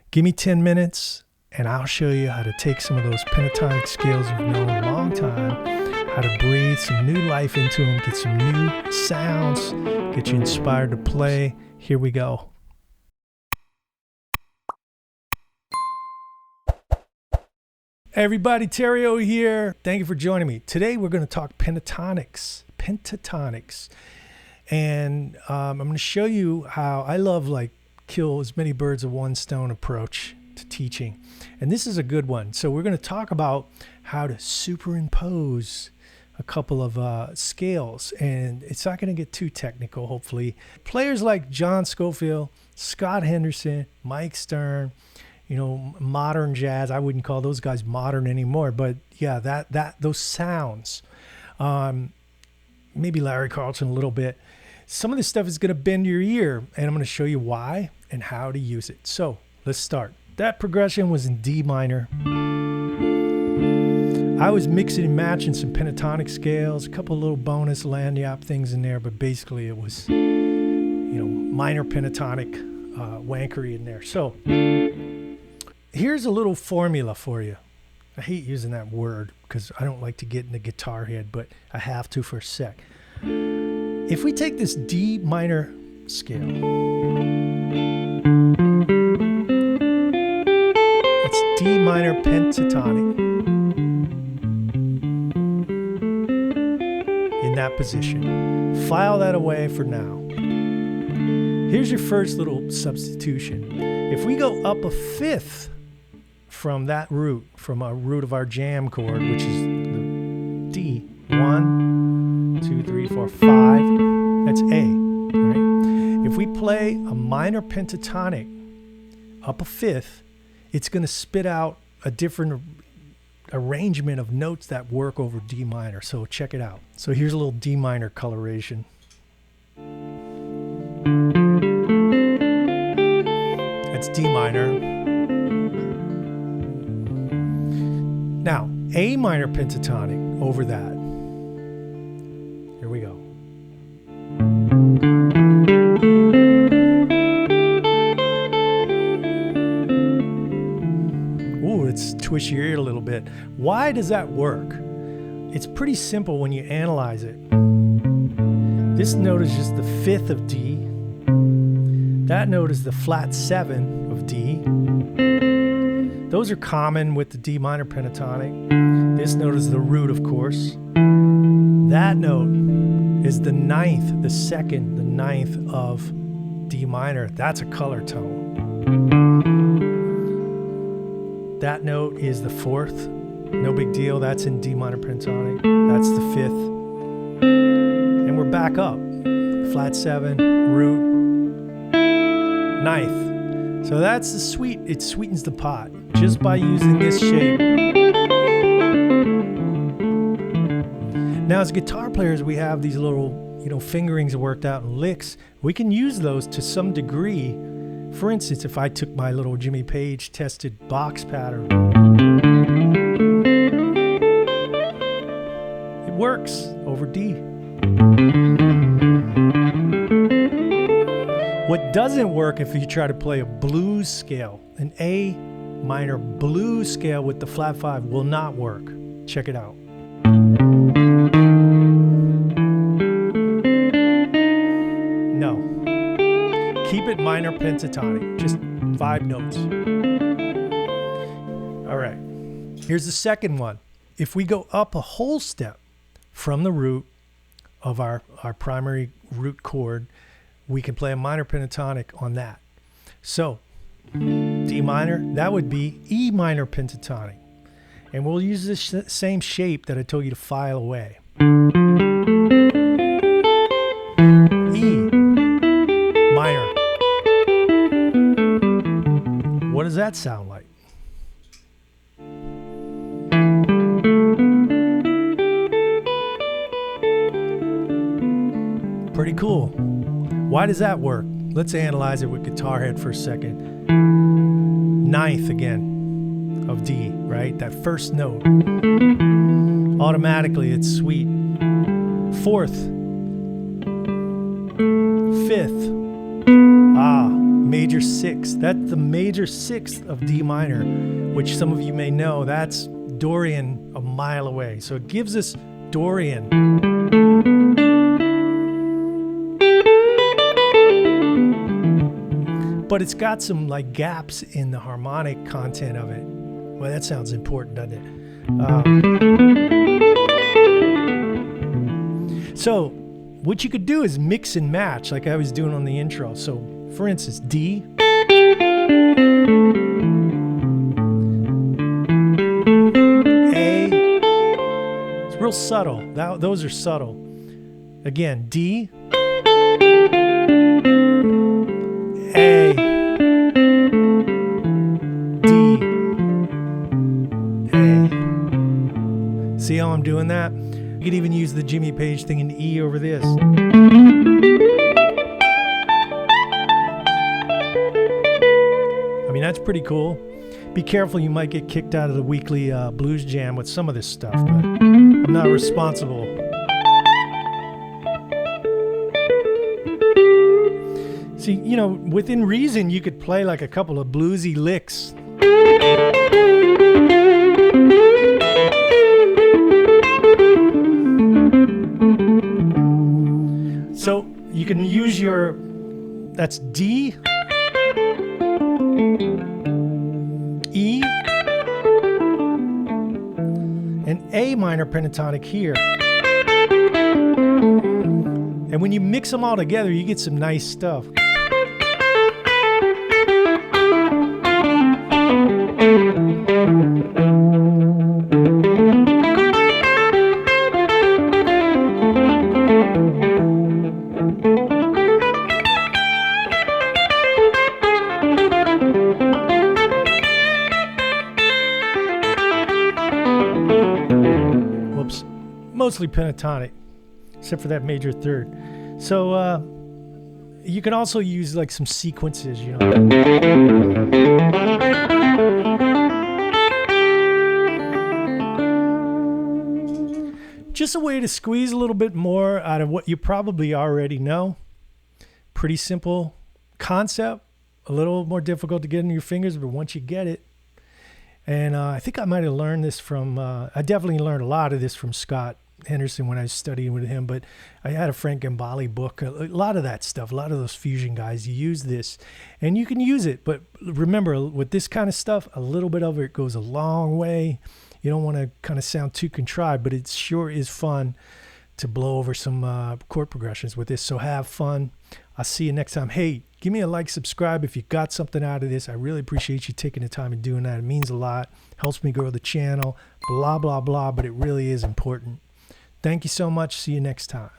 Give me 10 minutes and I'll show you how to take some of those pentatonic scales you've known a long time, how to breathe some new life into them, get some new sounds, get you inspired to play. Here we go. Hey everybody, Terrio here. Thank you for joining me. Today we're going to talk pentatonics. And I'm going to show you how I love kill as many birds with one stone approach to teaching. And this is a good one. So we're going to talk about how to superimpose a couple of scales. And it's not going to get too technical, hopefully. Players like John Scofield, Scott Henderson, Mike Stern, modern jazz. I wouldn't call those guys modern anymore, but yeah, those sounds. Maybe Larry Carlton a little bit. Some of this stuff is going to bend your ear, and I'm going to show you why and how to use it. So let's start. That progression was in D minor. I was mixing and matching some pentatonic scales, a couple little bonus lagniappe things in there, but basically it was, minor pentatonic wankery in there. So here's a little formula for you. I hate using that word because I don't like to get in the guitar head, but I have to for a sec. If we take this D minor scale, it's D minor pentatonic in that position. File that away for now. Here's your first little substitution. If we go up a fifth from that root, from a root of our jam chord, which is the D, 1, 2, 3, 4, 5, that's A, right? If we play a minor pentatonic up a fifth, it's going to spit out a different arrangement of notes that work over D minor. So check it out. So here's a little D minor coloration. That's D minor. Now, A minor pentatonic over that. Here we go. Ooh, let's twist your ear a little bit. Why does that work? It's pretty simple when you analyze it. This note is just the fifth of D. That note is the flat 7 of D. Those are common with the D minor pentatonic. This note is the root, of course. That note is the ninth, the ninth of D minor. That's a color tone. That note is the fourth. No big deal. That's in D minor pentatonic. That's the fifth. And we're back up. Flat 7, root, ninth. So that's the sweet. It sweetens the pot just by using this shape. Now, as guitar players, we have these little, fingerings worked out in licks. We can use those to some degree. For instance, if I took my little Jimmy Page tested box pattern, it works over D. What doesn't work if you try to play a blues scale, an A minor blues scale with the flat 5 will not work. Check it out. No. Keep it minor pentatonic, just 5 notes. All right. Here's the second one. If we go up a whole step from the root of our primary root chord, we can play a minor pentatonic on that. So D minor, that would be E minor pentatonic. And we'll use this same shape that I told you to file away. E minor. What does that sound like? Pretty cool. Why does that work? Let's analyze it with guitar head for a second. Ninth again of D, right? That first note. Automatically it's sweet. Fourth. Fifth. major sixth. That's the major sixth of D minor, which some of you may know, that's Dorian a mile away. So it gives us Dorian. But it's got some like gaps in the harmonic content of it. Well, that sounds important, doesn't it? So what you could do is mix and match like I was doing on the intro. So for instance, D, A, it's real subtle. Those are subtle. Again, D, A, D, A. See how I'm doing that? You could even use the Jimmy Page thing in E over this. I mean, that's pretty cool. Be careful, you might get kicked out of the weekly blues jam with some of this stuff, but I'm not responsible. See, you know, within reason, you could play like a couple of bluesy licks. So you can use that's D, E, and A minor pentatonic here. And when you mix them all together, you get some nice stuff. Whoops. Mostly pentatonic, except for that major third. So you can also use like some sequences, you know. Just a way to squeeze a little bit more out of what you probably already know. Pretty simple concept, a little more difficult to get in your fingers, but once you get it. And I think I might have learned this from, I definitely learned a lot of this from Scott Henderson when I was studying with him, but I had a Frank Gambale book, a lot of that stuff, a lot of those fusion guys, you use this and you can use it. But remember, with this kind of stuff, a little bit of it goes a long way. You don't want to kind of sound too contrived, but it sure is fun to blow over some chord progressions with this. So have fun. I'll see you next time. Hey, give me a like, subscribe if you got something out of this. I really appreciate you taking the time and doing that. It means a lot. Helps me grow the channel. Blah, blah, blah. But it really is important. Thank you so much. See you next time.